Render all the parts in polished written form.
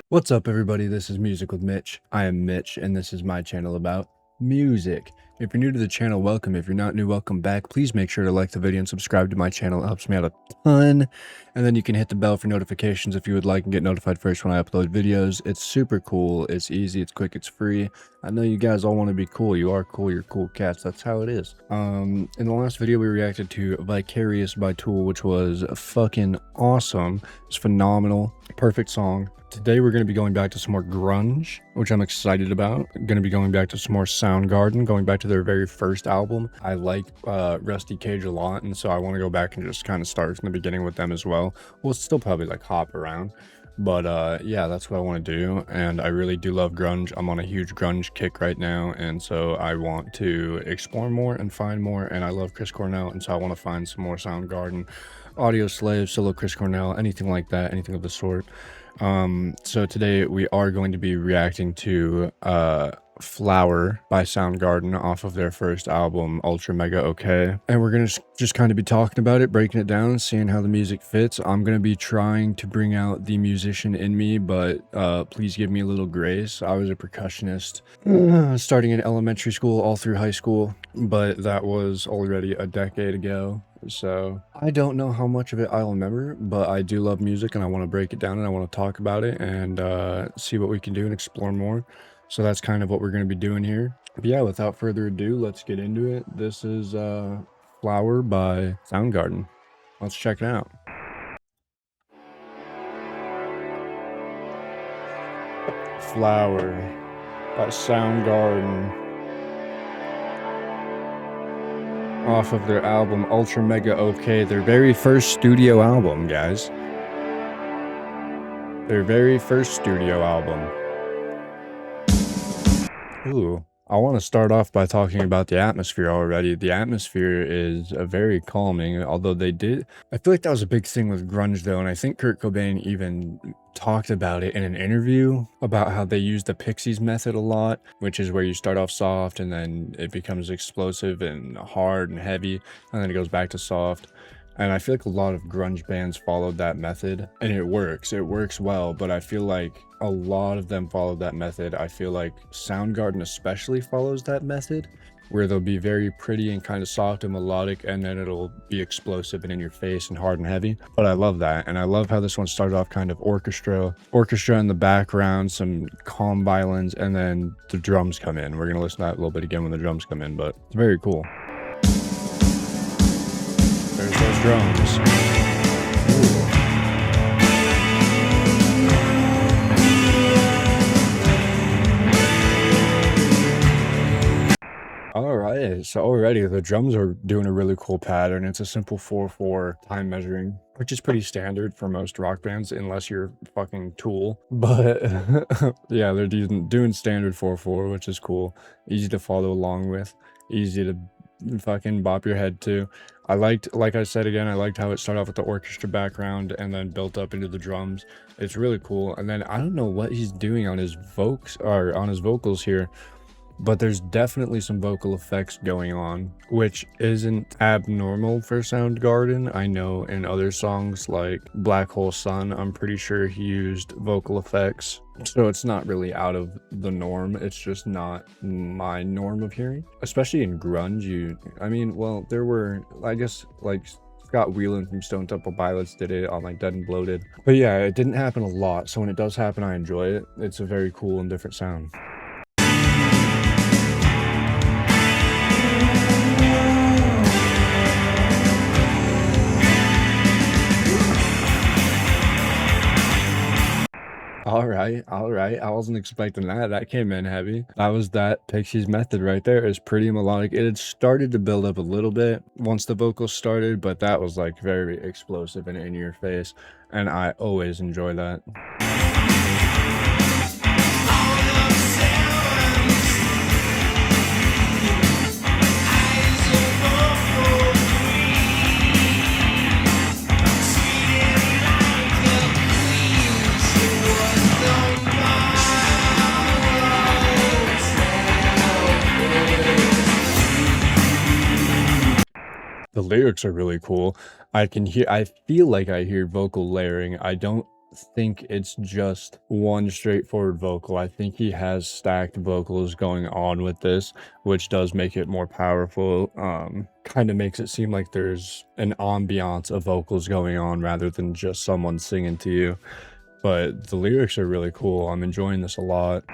What's up, everybody? This is Music with Mitch. I am Mitch, and this is my channel about music. If you're new to the channel, welcome. If you're not new, welcome back. Please make sure to like the video and subscribe to my channel. It helps me out a ton. And then you can hit the bell for notifications if you would like and get notified first when I upload videos. It's super cool. It's easy. It's quick. It's free. I know you guys all want to be cool. You are cool. You're cool cats. That's how it is. In the last video, we reacted to Vicarious by Tool, which was fucking awesome. It's phenomenal. Perfect song. Today we're going to be going back to some more grunge, which I'm excited about. Going to be going back to some more Soundgarden, going back to their very first album. I like Rusty Cage a lot, and so I want to go back and just kind of start from the beginning with them as well. We'll still probably like hop around, but yeah, that's what I want to do, and I really do love grunge. I'm on a huge grunge kick right now, and so I want to explore more and find more, and I love Chris Cornell, and so I want to find some more Soundgarden, Audio Slave, Solo Chris Cornell, anything like that, anything of the sort. So today we are going to be reacting to Flower by Soundgarden off of their first album, Ultra Mega OK. And we're gonna just kind of be talking about it, breaking it down, seeing how the music fits. I'm gonna be trying to bring out the musician in me, but please give me a little grace. I was a percussionist starting in elementary school all through high school, but that was already a decade ago. So I don't know how much of it I'll remember, but I do love music and I want to break it down and I want to talk about it and see what we can do and explore more. So that's kind of what we're going to be doing here. But yeah, without further ado, let's get into it. This is Flower by Soundgarden. Let's check it out. Flower by Soundgarden, off of their album Ultra Mega OK, their very first studio album, guys. Their very first studio album. Ooh, I want to start off by talking about the atmosphere already. The atmosphere is very calming, although I feel like that was a big thing with grunge though, and I think Kurt Cobain even talked about it in an interview about how they use the Pixies method a lot, which is where you start off soft and then it becomes explosive and hard and heavy, and then it goes back to soft. And I feel like a lot of grunge bands followed that method, and it works well, but I feel like a lot of them followed that method. I feel like Soundgarden especially follows that method, where they'll be very pretty and kind of soft and melodic, and then it'll be explosive and in your face and hard and heavy. But I love that, and I love how this one started off kind of orchestra in the background, some calm violins, and then the drums come in. We're gonna listen to that a little bit again when the drums come in, but it's very cool. There's those drums. Ooh. Alright, so already the drums are doing a really cool pattern. It's a simple 4/4 time measuring, which is pretty standard for most rock bands, unless you're fucking Tool. But yeah, they're doing standard 4/4, which is cool. Easy to follow along with, easy to fucking bop your head to. Like I said again, I liked how it started off with the orchestra background and then built up into the drums. It's really cool. And then I don't know what he's doing on his vocals here, but there's definitely some vocal effects going on, which isn't abnormal for Soundgarden. I know in other songs like Black Hole Sun, I'm pretty sure he used vocal effects. So it's not really out of the norm. It's just not my norm of hearing, especially in grunge. There were, I guess, like Scott Weiland from Stone Temple Pilots did it on like Dead and Bloated. But yeah, it didn't happen a lot. So when it does happen, I enjoy it. It's a very cool and different sound. All right. I wasn't expecting that. That came in heavy. That was that Pixies method right there. It's pretty melodic. It had started to build up a little bit once the vocals started, but that was like very explosive and in your face. And I always enjoy that. The lyrics are really cool. I feel like I hear vocal layering. I don't think it's just one straightforward vocal. I think he has stacked vocals going on with this, which does make it more powerful. Kind of makes it seem like there's an ambiance of vocals going on rather than just someone singing to you. But the lyrics are really cool. I'm enjoying this a lot.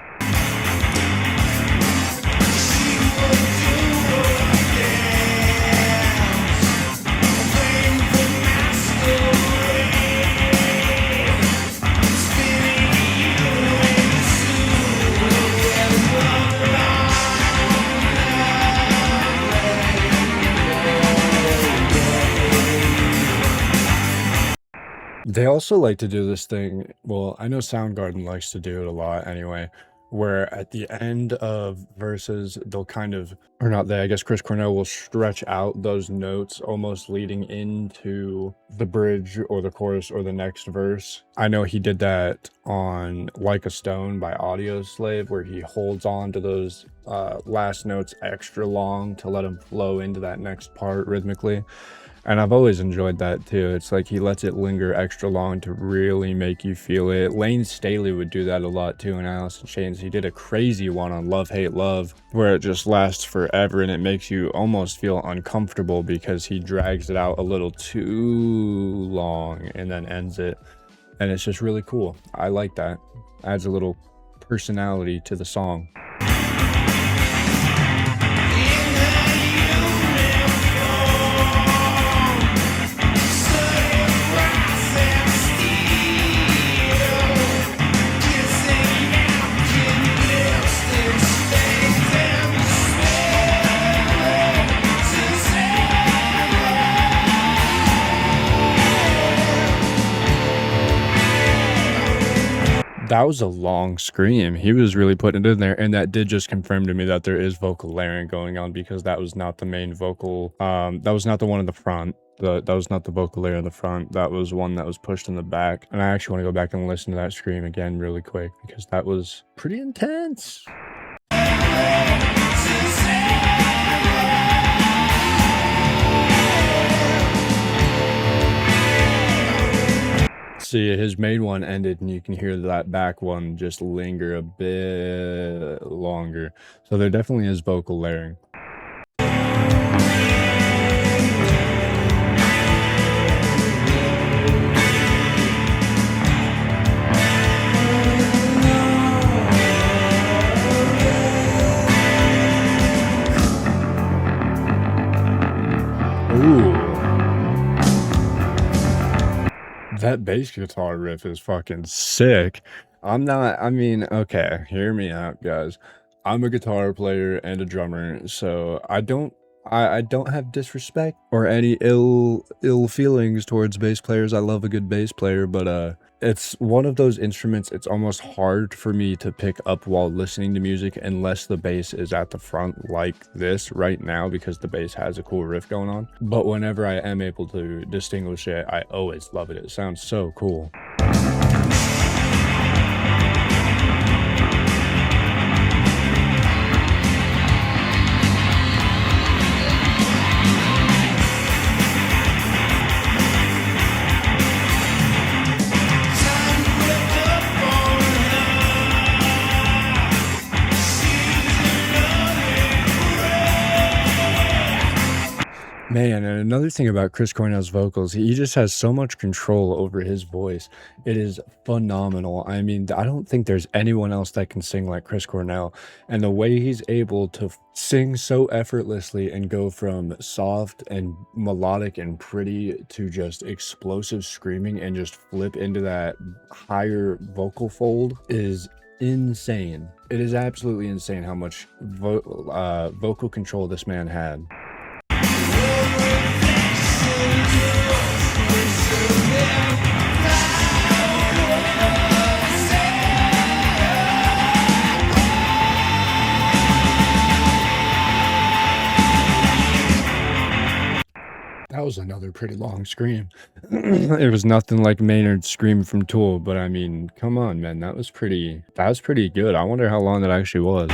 They also like to do this thing, well, I know Soundgarden likes to do it a lot anyway, where at the end of verses, they'll kind of, or not they, I guess Chris Cornell will stretch out those notes almost leading into the bridge or the chorus or the next verse. I know he did that on Like a Stone by Audioslave, where he holds on to those last notes extra long to let them flow into that next part rhythmically. And I've always enjoyed that too. It's like he lets it linger extra long to really make you feel it. Lane Staley would do that a lot too in Alice in Chains. He did a crazy one on Love, Hate, Love, where it just lasts forever and it makes you almost feel uncomfortable because he drags it out a little too long and then ends it. And it's just really cool. I like that. Adds a little personality to the song. That was a long scream. He was really putting it in there, and that did just confirm to me that there is vocal layering going on, because that was not the main vocal. That was not the one in the front. That was not the vocal layer in the front. That was one that was pushed in the back. And I actually want to go back and listen to that scream again really quick, because that was pretty intense. See, his main one ended and you can hear that back one just linger a bit longer. So there definitely is vocal layering. Ooh. That bass guitar riff is fucking sick. I mean, okay, hear me out, guys. I'm a guitar player and a drummer, so I don't have disrespect or any ill feelings towards bass players. I love a good bass player, but it's one of those instruments, it's almost hard for me to pick up while listening to music unless the bass is at the front like this right now, because the bass has a cool riff going on. But whenever I am able to distinguish it, I always love it. It sounds so cool. Man, and another thing about Chris Cornell's vocals, he just has so much control over his voice. It is phenomenal. I mean, I don't think there's anyone else that can sing like Chris Cornell. And the way he's able to sing so effortlessly and go from soft and melodic and pretty to just explosive screaming and just flip into that higher vocal fold is insane. It is absolutely insane how much vocal control this man had. That was another pretty long scream. It was nothing like Maynard's scream from Tool, but I mean, come on, man, that was pretty good. I wonder how long that actually was.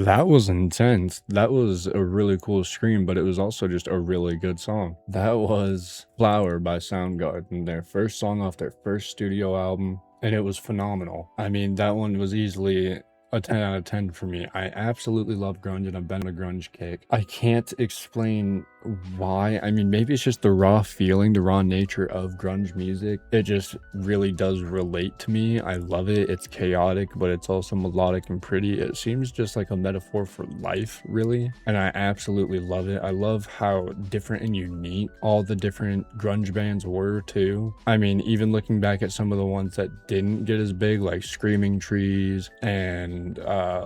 That was intense. That was a really cool scream, but it was also just a really good song. That was Flower by Soundgarden, their first song off their first studio album, and it was phenomenal. I mean, that one was easily a 10 out of 10 for me. I absolutely love grunge and I've been on a grunge kick. I can't explain why. I mean, maybe it's just the raw feeling, the raw nature of grunge music. It just really does relate to me. I love it. It's chaotic, but it's also melodic and pretty. It seems just like a metaphor for life, really. And I absolutely love it. I love how different and unique all the different grunge bands were too. I mean, even looking back at some of the ones that didn't get as big, like Screaming Trees and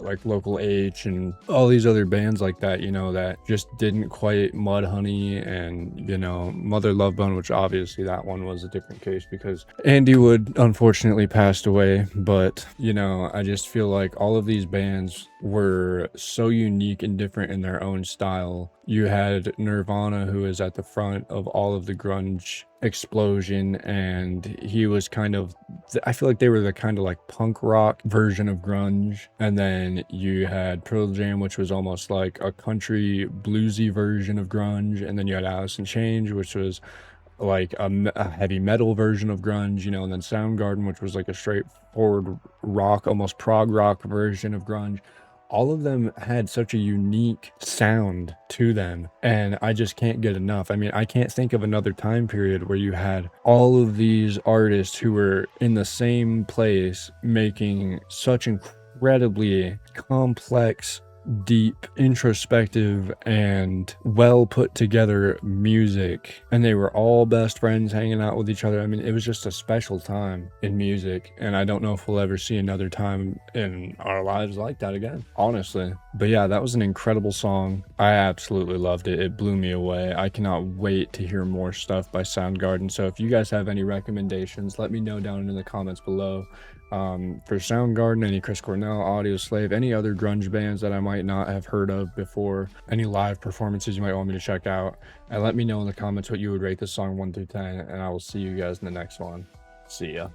like Local H and all these other bands like that, you know, that just didn't quite Mudhoney and, you know, Mother Love Bone, which obviously that one was a different case because Andy Wood unfortunately passed away. But, you know, I just feel like all of these bands were so unique and different in their own style. You had Nirvana, who is at the front of all of the grunge explosion, and he was kind of, I feel like they were the kind of like punk rock version of grunge. And then you had Pearl Jam, which was almost like a country bluesy version of grunge. And then you had Alice in Chains, which was like a heavy metal version of grunge, you know, and then Soundgarden, which was like a straightforward rock, almost prog rock version of grunge. All of them had such a unique sound to them, and I just can't get enough. I mean, I can't think of another time period where you had all of these artists who were in the same place making such incredibly complex, deep, introspective, and well put together music, and they were all best friends hanging out with each other. I mean, it was just a special time in music, and I don't know if we'll ever see another time in our lives like that again, honestly. But yeah, that was an incredible song. I absolutely loved it. It blew me away. I cannot wait to hear more stuff by Soundgarden. So if you guys have any recommendations, let me know down in the comments below. For Soundgarden, any Chris Cornell, Audioslave, any other grunge bands that I might not have heard of before, any live performances you might want me to check out, and let me know in the comments what you would rate this song 1 through 10, and I will see you guys in the next one. See ya.